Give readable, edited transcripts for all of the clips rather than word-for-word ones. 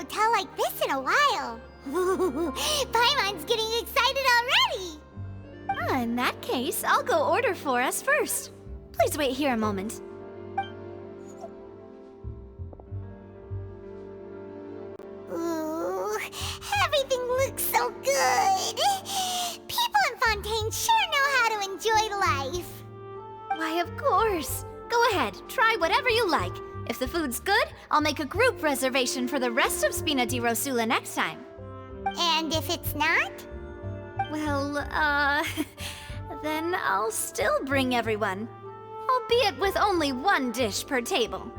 hotel like this in a while. Paimon's getting excited already! In that case, I'll go order for us first. Please wait here a moment. Ooh, everything looks so good! People in Fontaine sure know how to enjoy life! Why, of course. Go ahead, try whatever you like. If the food's good, I'll make a group reservation for the rest of Spina di Rosula next time. And if it's not? Well, then I'll still bring everyone. Albeit with only one dish per table.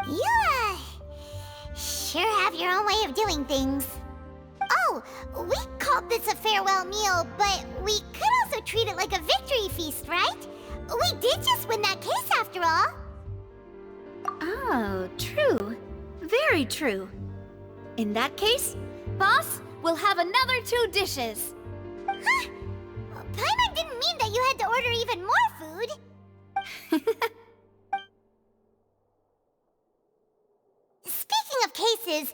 You, sure have your own way of doing things. Oh, we called this a farewell meal, but we could also treat it like a victory feast, right? We did just win that case after all. Oh, true. Very true. In that case, boss, we'll have another 2 dishes. Huh? Paimon didn't mean that you had to order even more food. Speaking of cases,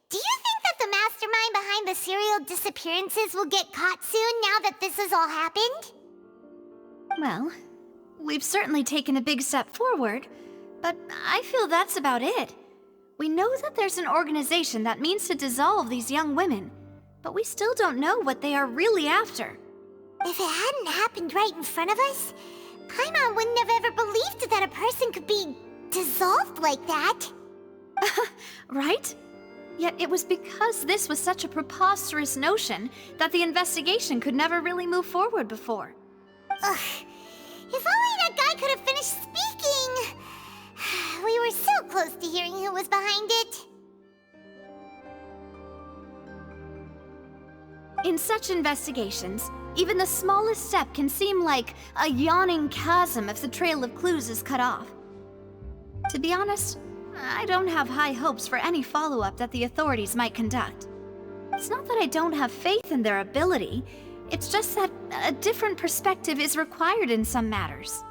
do you think that the mastermind behind the serial disappearances will get caught soon now that this has all happened? Well, we've certainly taken a big step forward, but I feel that's about it. We know that there's an organization that means to dissolve these young women, but we still don't know what they are really after. If it hadn't happened right in front of us, Paimon wouldn't have ever believed that a person could be dissolved like that. Right? Yet it was because this was such a preposterous notion that the investigation could never really move forward before. Ugh. If only that guy could have finished speaking! We were so close to hearing who was behind it. In such investigations, even the smallest step can seem like a yawning chasm if the trail of clues is cut off. To be honest, I don't have high hopes for any follow-up that the authorities might conduct. It's not that I don't have faith in their ability, it's just that a different perspective is required in some matters.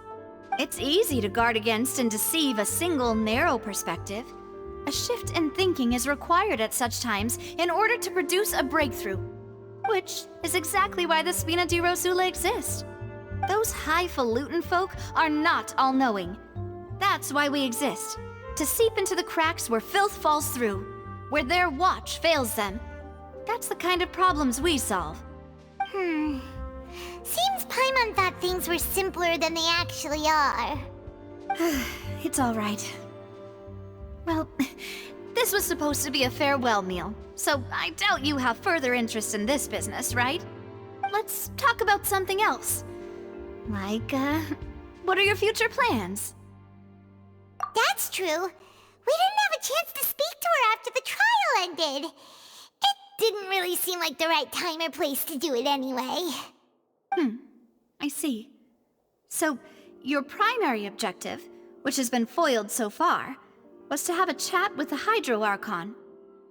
It's easy to guard against and deceive a single narrow perspective. A shift in thinking is required at such times in order to produce a breakthrough. Which is exactly why the Spina di Rosula exist. Those highfalutin folk are not all-knowing. That's why we exist. To seep into the cracks where filth falls through, where their watch fails them. That's the kind of problems we solve. Seems Paimon thought things were simpler than they actually are. It's all right. Well, this was supposed to be a farewell meal, so I doubt you have further interest in this business, right? Let's talk about something else. Like, what are your future plans? That's true. We didn't have a chance to speak to her after the trial ended. It didn't really seem like the right time or place to do it anyway. I see. So, your primary objective, which has been foiled so far, was to have a chat with the Hydro Archon.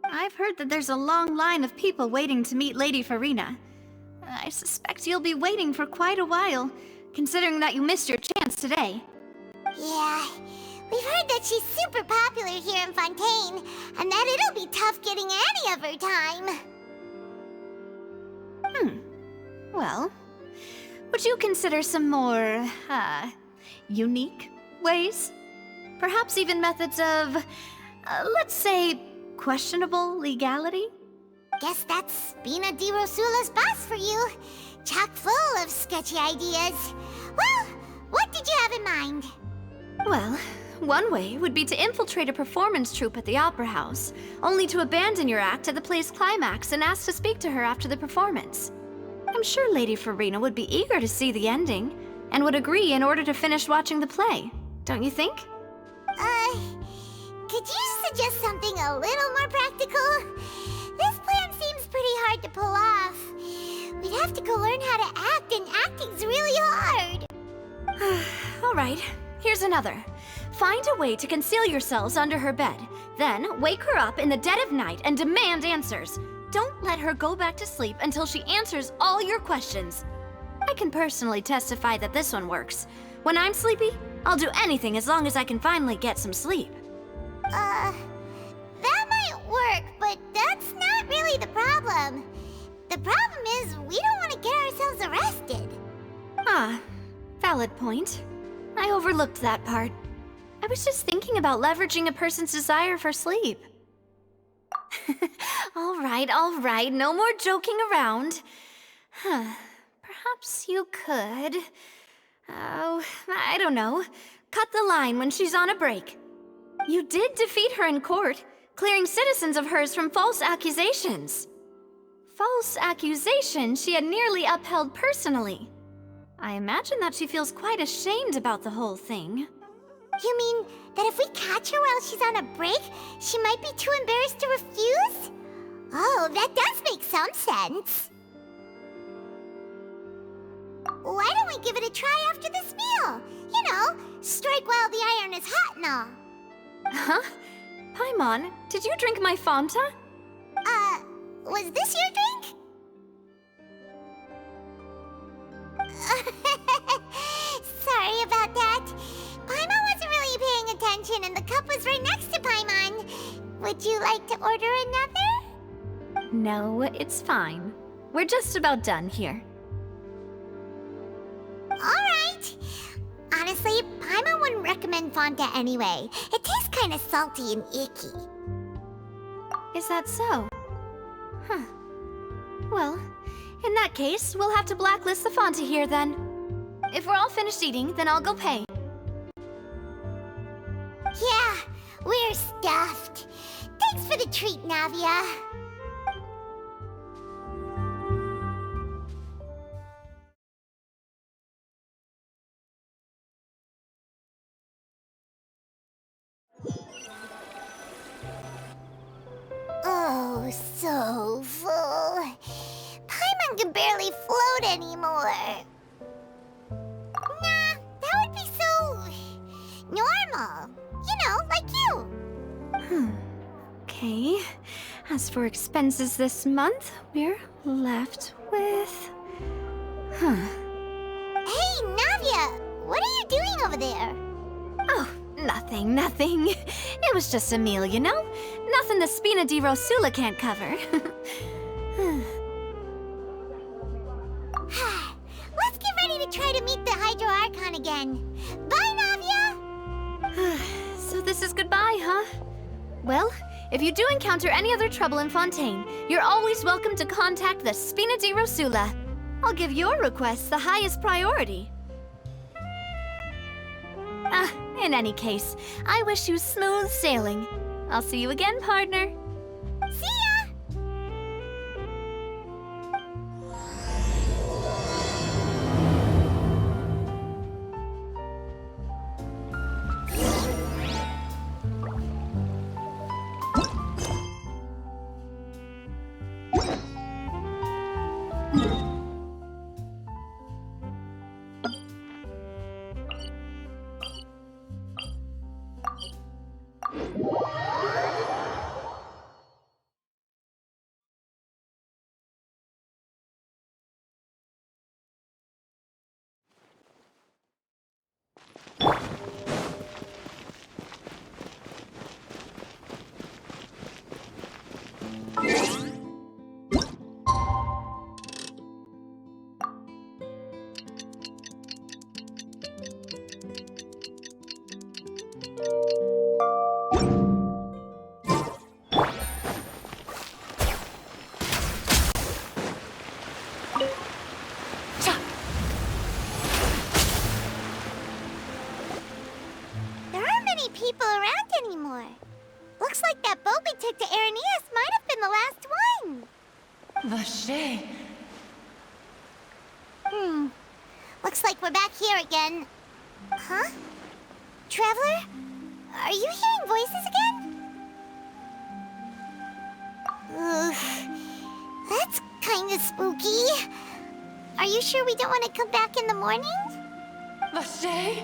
I've heard that there's a long line of people waiting to meet Lady Farina. I suspect you'll be waiting for quite a while, considering that you missed your chance today. Yeah, we've heard that she's super popular here in Fontaine, and that it'll be tough getting any of her time. Well, would you consider some more, unique ways? Perhaps even methods of, let's say, questionable legality? Guess that's Spina di Rosula's boss for you. Chock full of sketchy ideas. Well, what did you have in mind? Well, one way would be to infiltrate a performance troupe at the Opera House, only to abandon your act at the play's climax and ask to speak to her after the performance. I'm sure Lady Farina would be eager to see the ending, and would agree in order to finish watching the play, don't you think? Could you suggest something a little more practical? This plan seems pretty hard to pull off. We'd have to go learn how to act, and acting's really hard. All right, here's another. Find a way to conceal yourselves under her bed. Then wake her up in the dead of night and demand answers. Don't let her go back to sleep until she answers all your questions. I can personally testify that this one works. When I'm sleepy, I'll do anything as long as I can finally get some sleep. That might work, but really the problem. The problem is we don't want to get ourselves arrested. Ah, valid point. I overlooked that part. I was just thinking about leveraging a person's desire for sleep. All right, no more joking around. Perhaps you could... Oh, I don't know. Cut the line when she's on a break. You did defeat her in court, clearing citizens of hers from false accusations. False accusations she had nearly upheld personally. I imagine that she feels quite ashamed about the whole thing. You mean that if we catch her while she's on a break, she might be too embarrassed to refuse? Oh, that does make some sense. Why don't we give it a try after this meal? You know, strike while the iron is hot and all. Huh? Paimon, did you drink my Fanta? Was this your drink? Sorry about that. Paimon wasn't really paying attention and the cup was right next to Paimon. Would you like to order another? No, it's fine. We're just about done here. Alright. Honestly, Paimon wouldn't recommend Fanta anyway. It tastes kind of salty and icky. Is that so? Huh. Well, in that case, we'll have to blacklist the Fanta here then. If we're all finished eating, then I'll go pay. Yeah, we're stuffed. Thanks for the treat, Navia. Oh, so full. Paimon can barely float anymore. Nah, that would be so... normal. You know, like you. Okay. As for expenses this month, we're left with... Hey, Navia! What are you doing over there? Oh, nothing. It was just a meal, you know? Nothing the Spina di Rosula can't cover. Let's get ready to try to meet the Hydro Archon again. Bye, Navia! So this is goodbye, huh? Well, if you do encounter any other trouble in Fontaine, you're always welcome to contact the Spina di Rosula. I'll give your request the highest priority. In any case, I wish you smooth sailing. I'll see you again, partner. See ya! People around anymore. Looks like that boat we took to Araneas might have been the last one. Vache. Looks like we're back here again. Huh? Traveler? Are you hearing voices again? Ugh. That's kinda spooky. Are you sure we don't want to come back in the morning? Vache?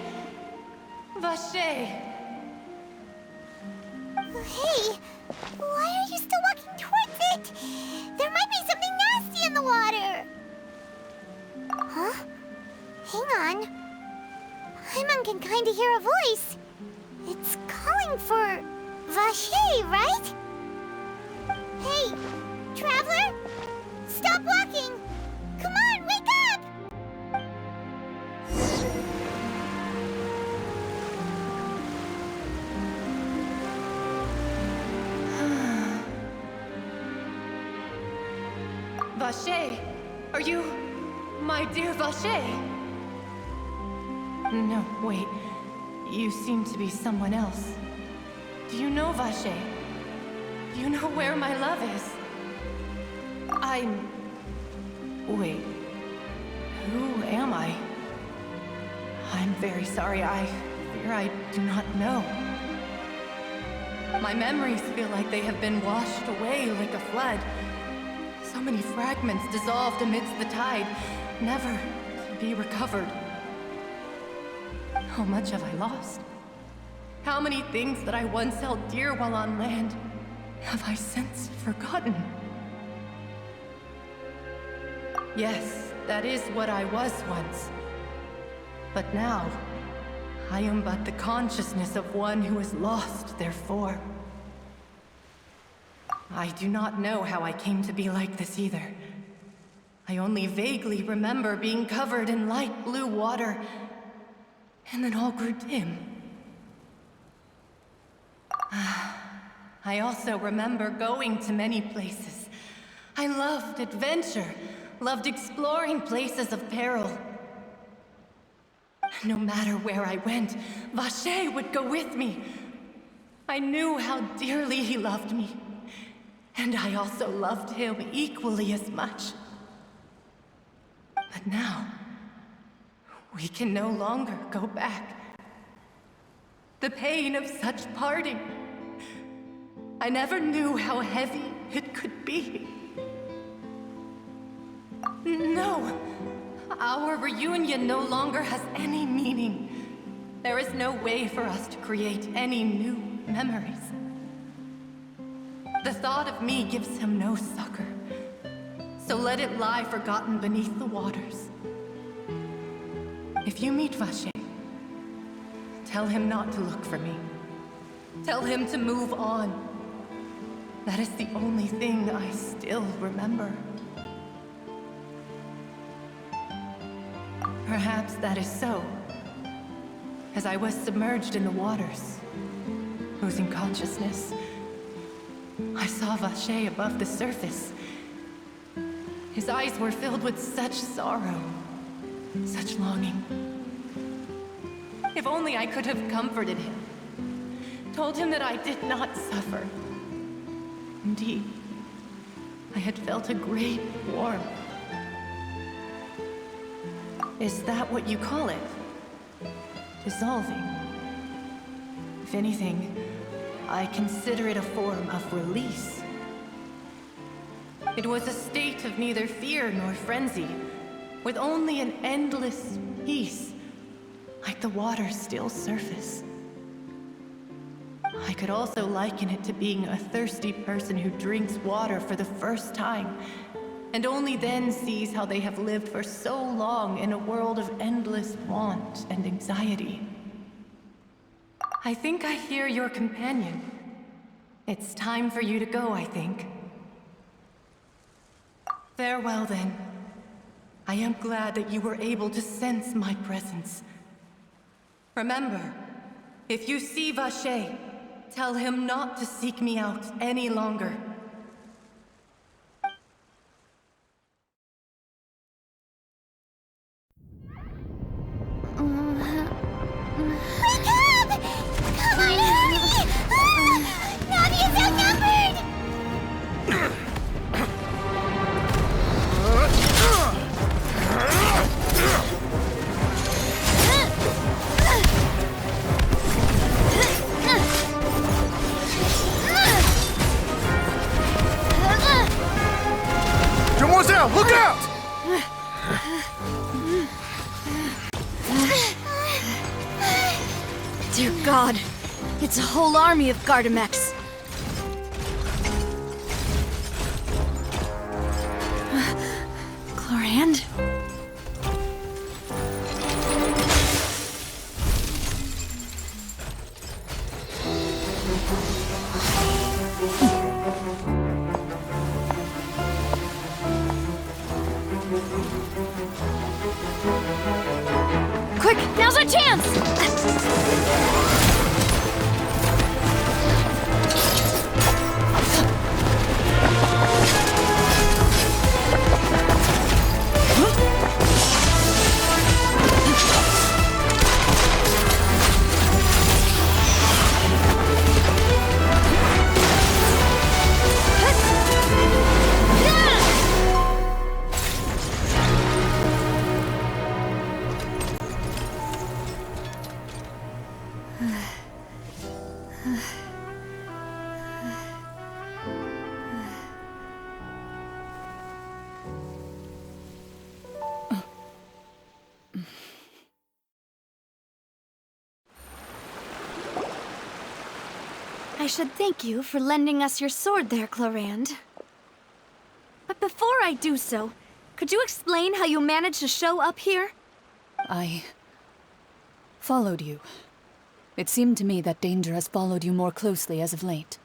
Vache. Hey, why are you still walking towards it? There might be something nasty in the water. Huh? Hang on. Paimon can kinda hear a voice. It's calling for Vache, right? Hey, Traveler? Stop walking! Come on, wake up! Vache, are you my dear Vache? No, wait. You seem to be someone else. Do you know Vache? Do you know where my love is? Wait. Who am I? I'm very sorry. I fear I do not know. My memories feel like they have been washed away like a flood. So many fragments dissolved amidst the tide, never to be recovered. How much have I lost? How many things that I once held dear while on land have I since forgotten? Yes, that is what I was once. But now, I am but the consciousness of one who is lost, therefore. I do not know how I came to be like this either. I only vaguely remember being covered in light blue water, and then all grew dim. I also remember going to many places. I loved adventure, loved exploring places of peril. No matter where I went, Vache would go with me. I knew how dearly he loved me, and I also loved him equally as much. But now, we can no longer go back. The pain of such parting, I never knew how heavy it could be. No, our reunion no longer has any meaning. There is no way for us to create any new memories. The thought of me gives him no succor, so let it lie forgotten beneath the waters. If you meet Vache, tell him not to look for me. Tell him to move on. That is the only thing I still remember. Perhaps that is so. As I was submerged in the waters, losing consciousness, I saw Vache above the surface. His eyes were filled with such sorrow, such longing. If only I could have comforted him, told him that I did not suffer. Indeed, I had felt a great warmth. Is that what you call it? Dissolving? If anything, I consider it a form of release. It was a state of neither fear nor frenzy, with only an endless peace, like the water's still surface. I could also liken it to being a thirsty person who drinks water for the first time, and only then sees how they have lived for so long in a world of endless want and anxiety. I think I hear your companion. It's time for you to go, I think. Farewell, then. I am glad that you were able to sense my presence. Remember, if you see Vache, tell him not to seek me out any longer. Wake up! Come on, hurry! Navi is outnumbered! Mademoiselle, look out! Dear God, it's a whole army of Gardamex. Chlorand? our chance! I should thank you for lending us your sword there, Clarand. But before I do so, could you explain how you managed to show up here? I followed you. It seemed to me that danger has followed you more closely as of late.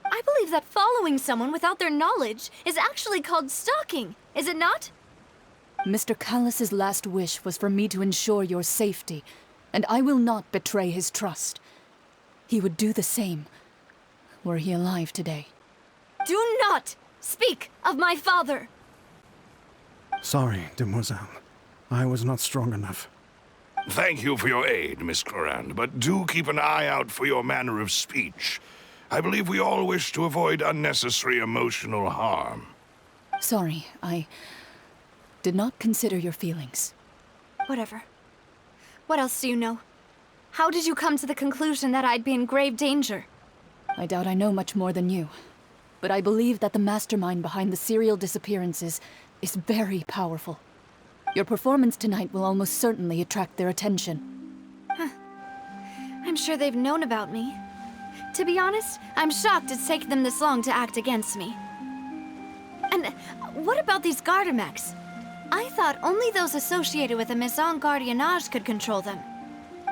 I believe that following someone without their knowledge is actually called stalking, is it not? Mr. Callus's last wish was for me to ensure your safety, and I will not betray his trust. He would do the same, were he alive today. Do not speak of my father! Sorry, demoiselle. I was not strong enough. Thank you for your aid, Miss Clarand, but do keep an eye out for your manner of speech. I believe we all wish to avoid unnecessary emotional harm. Sorry, I did not consider your feelings. Whatever. What else do you know? How did you come to the conclusion that I'd be in grave danger? I doubt I know much more than you, but I believe that the mastermind behind the serial disappearances is very powerful. Your performance tonight will almost certainly attract their attention. I'm sure they've known about me. To be honest, I'm shocked it's taken them this long to act against me. And what about these Gardamex? I thought only those associated with the Maison Gardiennage could control them.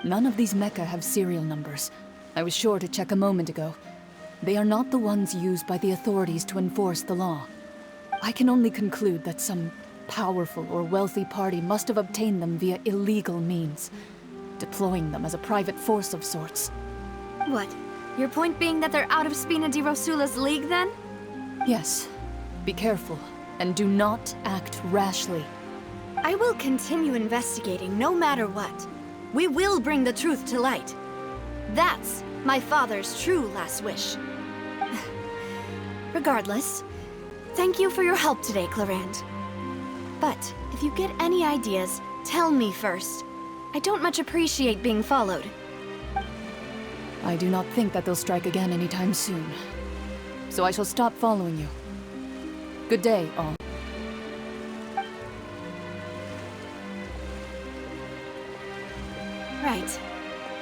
None of these mecha have serial numbers. I was sure to check a moment ago. They are not the ones used by the authorities to enforce the law. I can only conclude that some powerful or wealthy party must have obtained them via illegal means, deploying them as a private force of sorts. What? Your point being that they're out of Spina di Rosula's league, then? Yes. Be careful, and do not act rashly. I will continue investigating no matter what. We will bring the truth to light. That's my father's true last wish. Regardless, thank you for your help today, Clarand. But if you get any ideas, tell me first. I don't much appreciate being followed. I do not think that they'll strike again anytime soon. So I shall stop following you. Good day, all. Right.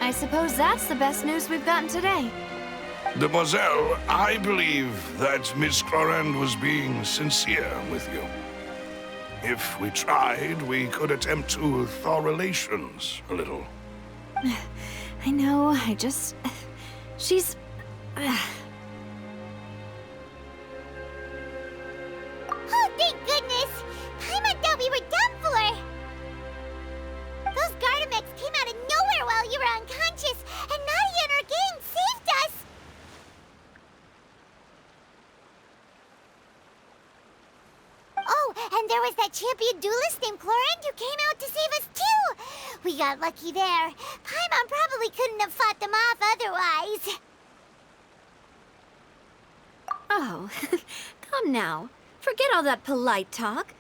I suppose that's the best news we've gotten today. Demoiselle, I believe that Miss Clarand was being sincere with you. If we tried, we could attempt to thaw relations a little. I know, I just... She's... Oh, thank goodness! Paimon thought we were done for! Those Gardamex came out of nowhere while you were unconscious, and Nadia and her gang saved us! Oh, and there was that champion duelist named Clarand who came out to save us too! We got lucky there. Paimon probably couldn't have fought them off otherwise. Oh, come now. Forget all that polite talk.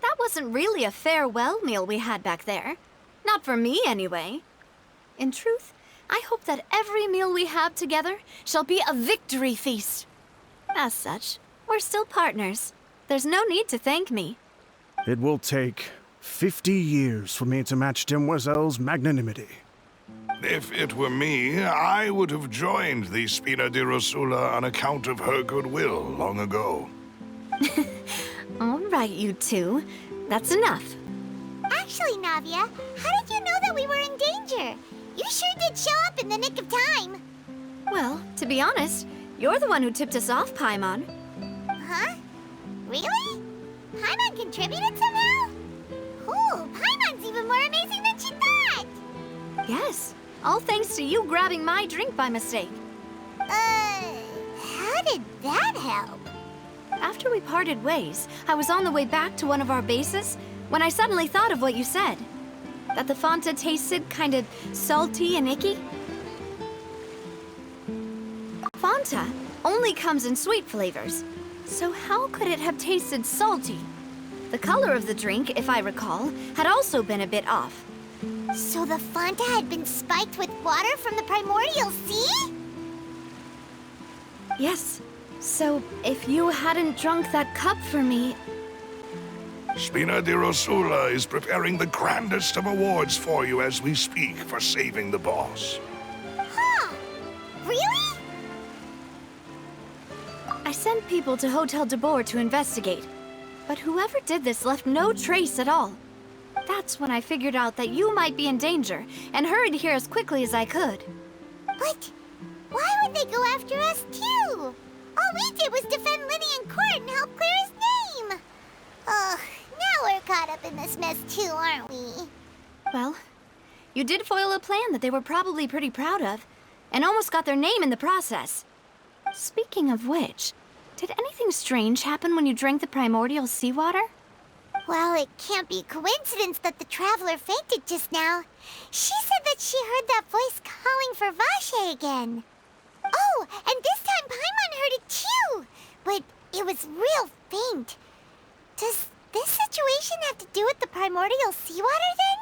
That wasn't really a farewell meal we had back there. Not for me, anyway. In truth, I hope that every meal we have together shall be a victory feast. As such, we're still partners. There's no need to thank me. It will take 50 years for me to match Demoiselle's magnanimity. If it were me, I would have joined the Spina di Rosula on account of her goodwill long ago. All right, you two. That's enough. Actually, Navia, how did you know that we were in danger? You sure did show up in the nick of time. Well, to be honest, you're the one who tipped us off, Paimon. Huh? Really? Paimon contributed somehow? Ooh, Paimon's even more amazing than she thought! Yes, all thanks to you grabbing my drink by mistake. How did that help? After we parted ways, I was on the way back to one of our bases when I suddenly thought of what you said. That the Fanta tasted kind of salty and icky. Fanta only comes in sweet flavors, so how could it have tasted salty? The color of the drink, if I recall, had also been a bit off. So the Fanta had been spiked with water from the primordial sea? Yes. So, if you hadn't drunk that cup for me... Spina di Rosula is preparing the grandest of awards for you as we speak for saving the boss. Huh? Really? I sent people to Hotel de Boer to investigate, but whoever did this left no trace at all. That's when I figured out that you might be in danger, and hurried here as quickly as I could. But why would they go after us too? All we did was defend Linny in court and help clear his name. Ugh, now we're caught up in this mess too, aren't we? Well, you did foil a plan that they were probably pretty proud of, and almost got their name in the process. Speaking of which, did anything strange happen when you drank the primordial seawater? Well, it can't be a coincidence that the traveler fainted just now. She said that she heard that voice calling for Vache again. Oh, and this time Paimon heard it too, but it was real faint. Does this situation have to do with the primordial seawater then?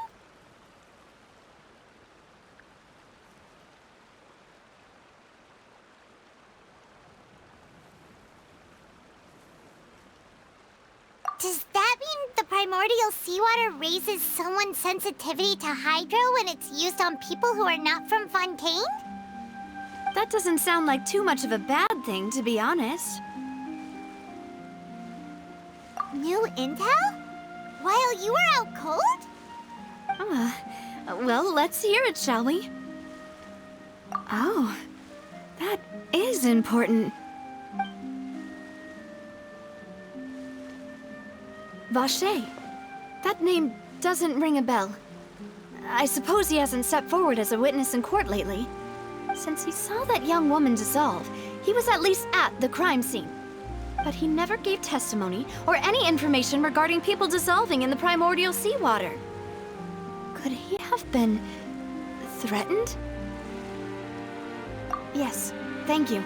Does that mean the primordial seawater raises someone's sensitivity to hydro when it's used on people who are not from Fontaine? That doesn't sound like too much of a bad thing, to be honest. New intel? While you were out cold? Well, let's hear it, shall we? Oh, that is important. Vache. That name doesn't ring a bell. I suppose he hasn't stepped forward as a witness in court lately. Since he saw that young woman dissolve, he was at least at the crime scene. But he never gave testimony or any information regarding people dissolving in the primordial seawater. Could he have been threatened? Yes, thank you.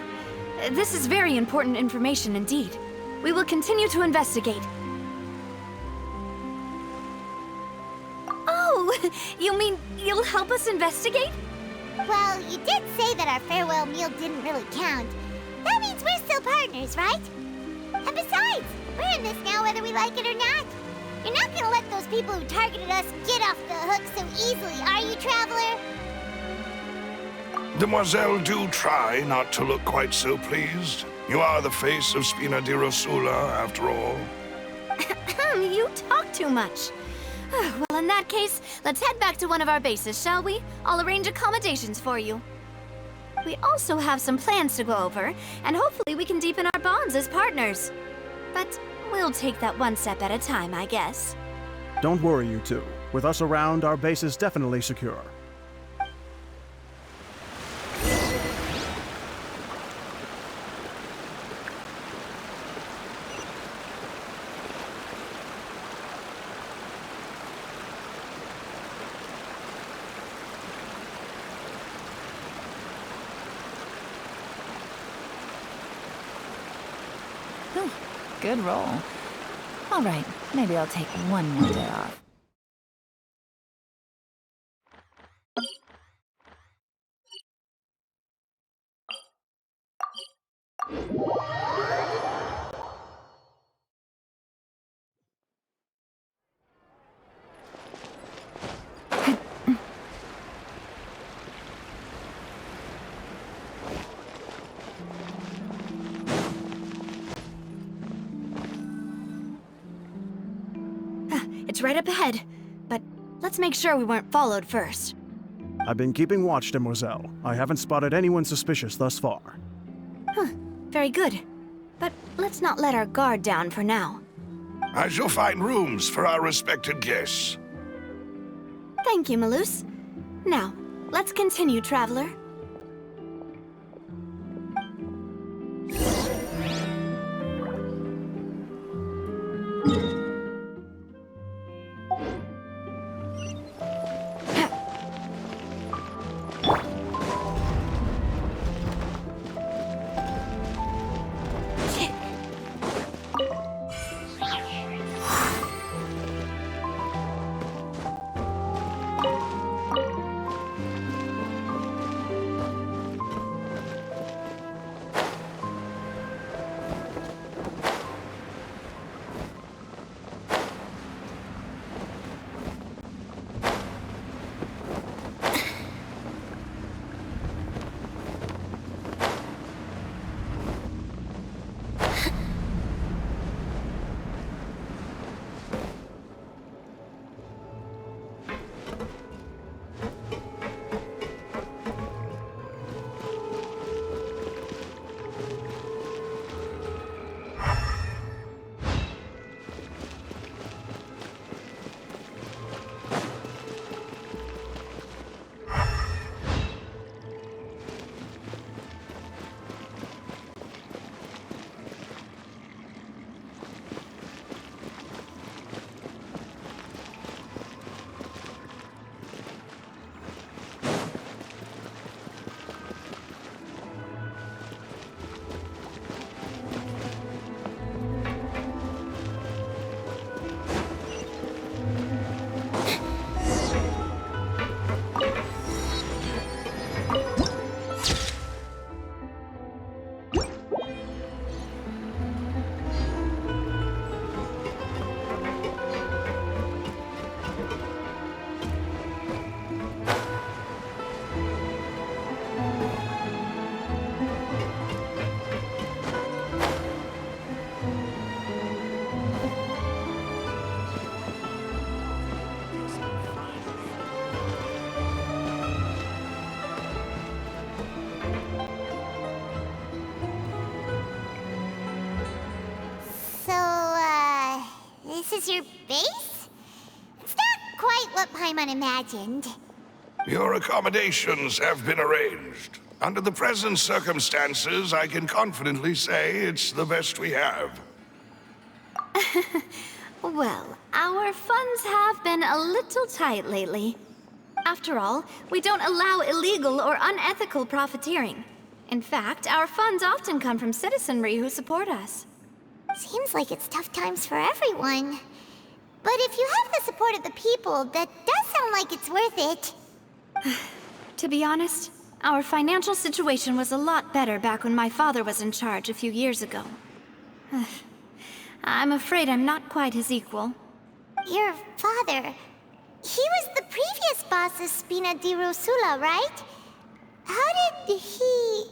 This is very important information indeed. We will continue to investigate. Oh, you mean you'll help us investigate? Well, you did say that our farewell meal didn't really count. That means we're still partners, right? And besides, we're in this now whether we like it or not. You're not gonna let those people who targeted us get off the hook so easily, are you, Traveler? Demoiselle, do try not to look quite so pleased. You are the face of Spina di Rosula, after all. You talk too much. Well, in that case, let's head back to one of our bases, shall we? I'll arrange accommodations for you. We also have some plans to go over, and hopefully we can deepen our bonds as partners. But we'll take that one step at a time, I guess. Don't worry, you two. With us around, our base is definitely secure. Good roll. All right, maybe I'll take one more day off. It's right up ahead, but let's make sure we weren't followed first. I've been keeping watch, Demoiselle. I haven't spotted anyone suspicious thus far. Very good. But let's not let our guard down for now. I shall find rooms for our respected guests. Thank you, Malus. Now, Let's continue, traveler. This is your base? It's not quite what Paimon imagined. Your accommodations have been arranged. Under the present circumstances, I can confidently say it's the best we have. Well, our funds have been a little tight lately. After all, we don't allow illegal or unethical profiteering. In fact, our funds often come from citizenry who support us. Seems like it's tough times for everyone. But if you have the support of the people, that does sound like it's worth it. To be honest, our financial situation was a lot better back when my father was in charge a few years ago. I'm afraid I'm not quite his equal. Your father... he was the previous boss of Spina di Rosula, right? How did he...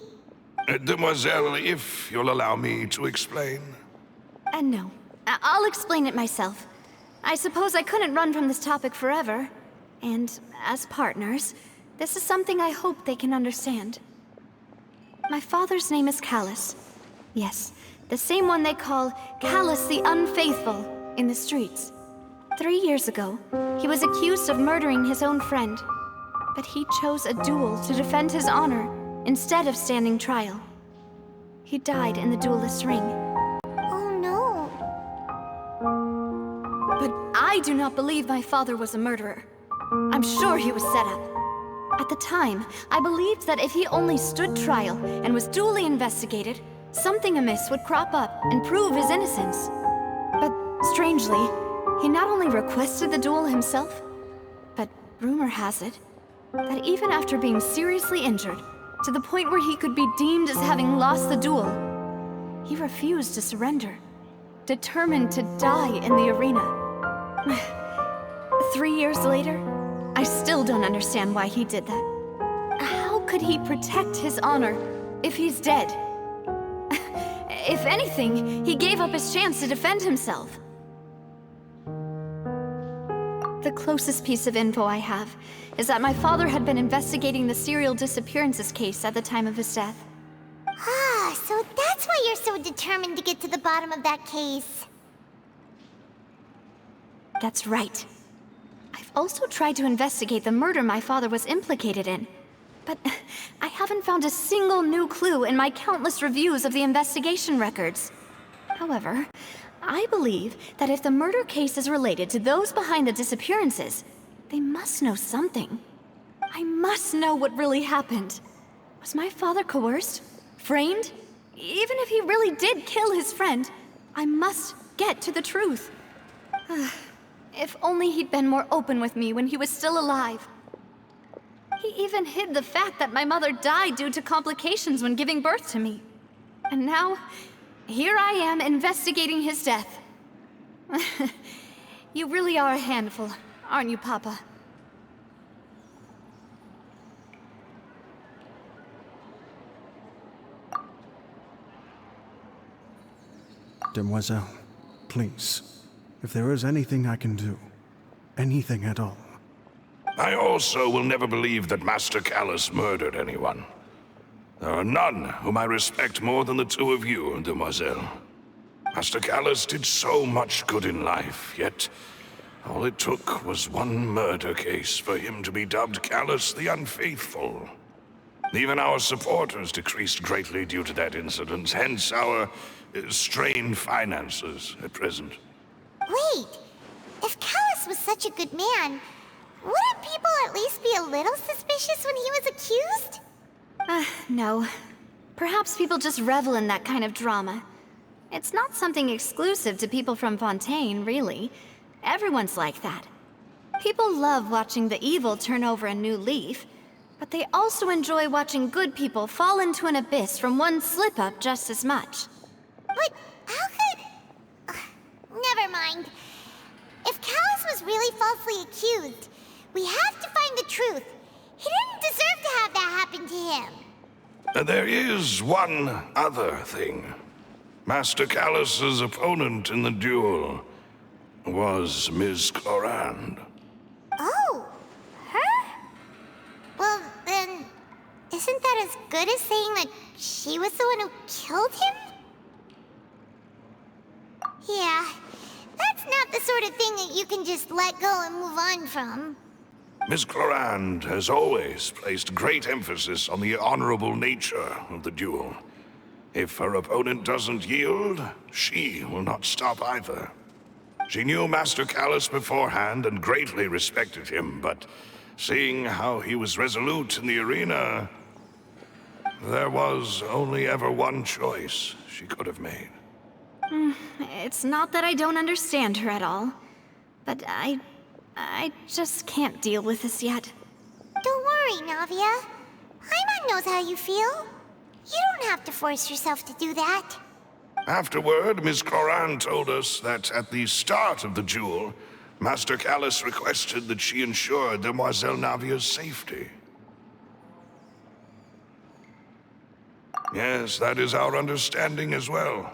Demoiselle, if you'll allow me to explain. No. I'll explain it myself. I suppose I couldn't run from this topic forever. And as partners, this is something I hope they can understand. My father's name is Callus. Yes, the same one they call Callus the Unfaithful in the streets. 3 years ago, he was accused of murdering his own friend. But he chose a duel to defend his honor instead of standing trial. He died in the duelist's ring. Oh no. But I do not believe my father was a murderer. I'm sure he was set up. At the time, I believed that if he only stood trial and was duly investigated, something amiss would crop up and prove his innocence. But strangely, he not only requested the duel himself, but rumor has it that even after being seriously injured, to the point where he could be deemed as having lost the duel, he refused to surrender, determined to die in the arena. 3 years later, I still don't understand why he did that. How could he protect his honor if he's dead? If anything, he gave up his chance to defend himself. The closest piece of info I have is that my father had been investigating the serial disappearances case at the time of his death. Ah, so that's why you're so determined to get to the bottom of that case. That's right. I've also tried to investigate the murder my father was implicated in, but I haven't found a single new clue in my countless reviews of the investigation records. However, I believe that if the murder case is related to those behind the disappearances, they must know something. I must know what really happened. Was my father coerced? Framed? Even if he really did kill his friend, I must get to the truth. If only he'd been more open with me when he was still alive. He even hid the fact that my mother died due to complications when giving birth to me. And now, here I am investigating his death. You really are a handful, aren't you, Papa? Demoiselle, please, if there is anything I can do, anything at all. I also will never believe that Master Callus murdered anyone. There are none whom I respect more than the two of you, Demoiselle. Master Callus did so much good in life, yet all it took was one murder case for him to be dubbed Callus the Unfaithful. Even our supporters decreased greatly due to that incident, hence our strained finances at present. Wait, if Callus was such a good man, wouldn't people at least be a little suspicious when he was accused? No. Perhaps people just revel in that kind of drama. It's not something exclusive to people from Fontaine, really. Everyone's like that. People love watching the evil turn over a new leaf, but they also enjoy watching good people fall into an abyss from one slip-up just as much. But how could... never mind. If Callus was really falsely accused, we have to find the truth. He didn't deserve to have that happen to him. There is one other thing. Master Callus's opponent in the duel was Ms. Clorand. Oh, her? Well, then, isn't that as good as saying that she was the one who killed him? Yeah, that's not the sort of thing that you can just let go and move on from. Miss Clorand has always placed great emphasis on the honorable nature of the duel. If her opponent doesn't yield, she will not stop either. She knew Master Callus beforehand and greatly respected him, but seeing how he was resolute in the arena, there was only ever one choice she could have made. It's not that I don't understand her at all, but I just can't deal with this yet. Don't worry, Navia. Paimon knows how you feel. You don't have to force yourself to do that. Afterward, Miss Clorand told us that at the start of the duel, Master Callus requested that she ensure Demoiselle Navia's safety. Yes, that is our understanding as well.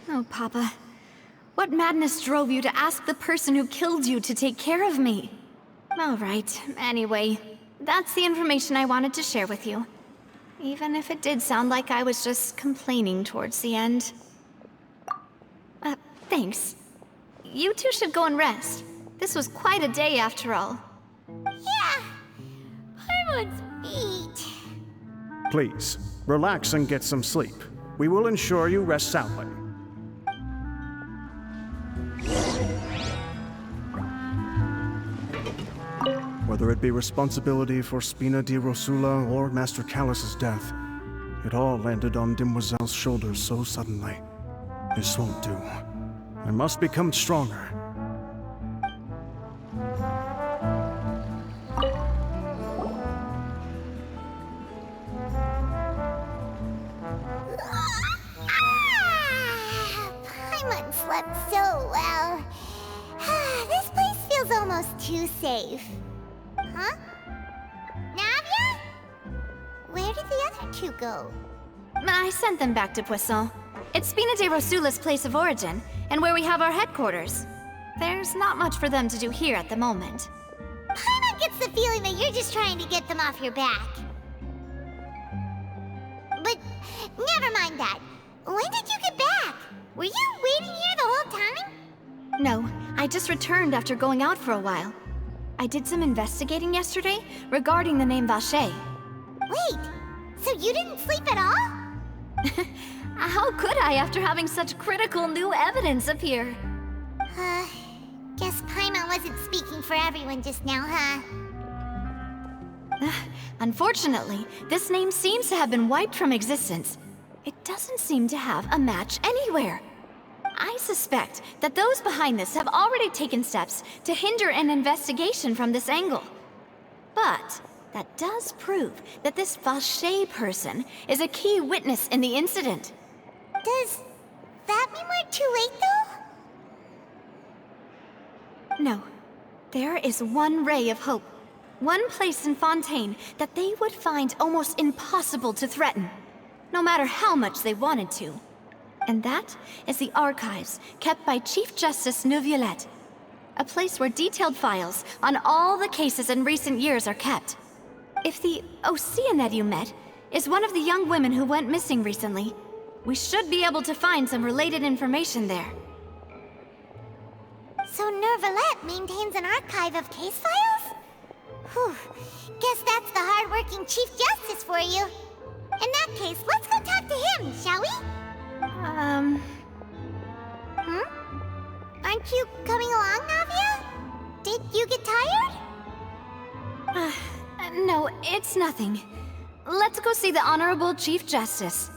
Oh, Papa. What madness drove you to ask the person who killed you to take care of me? All right, anyway, that's the information I wanted to share with you. Even if it did sound like I was just complaining towards the end. Thanks. You two should go and rest. This was quite a day after all. Yeah, Paimon's beat. Please, relax and get some sleep. We will ensure you rest soundly. Whether it be responsibility for Spina di Rosula or Master Callus's death, it all landed on Demoiselle's shoulders so suddenly. This won't do. I must become stronger. Paimon slept so well. This place feels almost too safe. Huh? Navia? Where did the other two go? I sent them back to Poisson. It's Spina de Rosula's place of origin, and where we have our headquarters. There's not much for them to do here at the moment. Paimon gets the feeling that you're just trying to get them off your back. But never mind that. When did you get back? Were you waiting here the whole time? No, I just returned after going out for a while. I did some investigating yesterday regarding the name Vache. Wait, so you didn't sleep at all? How could I after having such critical new evidence appear? Guess Paimon wasn't speaking for everyone just now, huh? Unfortunately, this name seems to have been wiped from existence. It doesn't seem to have a match anywhere. I suspect that those behind this have already taken steps to hinder an investigation from this angle. But that does prove that this Vache person is a key witness in the incident. Does that mean we're too late, though? No. There is one ray of hope. One place in Fontaine that they would find almost impossible to threaten, no matter how much they wanted to. And that is the archives kept by Chief Justice Neuvillette. A place where detailed files on all the cases in recent years are kept. If the Oceanette you met is one of the young women who went missing recently, we should be able to find some related information there. So Neuvillette maintains an archive of case files? Whew. Guess that's the hard-working Chief Justice for you. In that case, let's go talk to him, shall we? Aren't you coming along, Navia? Did you get tired? No, it's nothing. Let's go see the Honorable Chief Justice.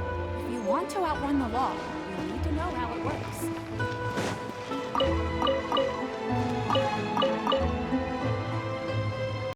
If you want to outrun the law, you need to know how it works.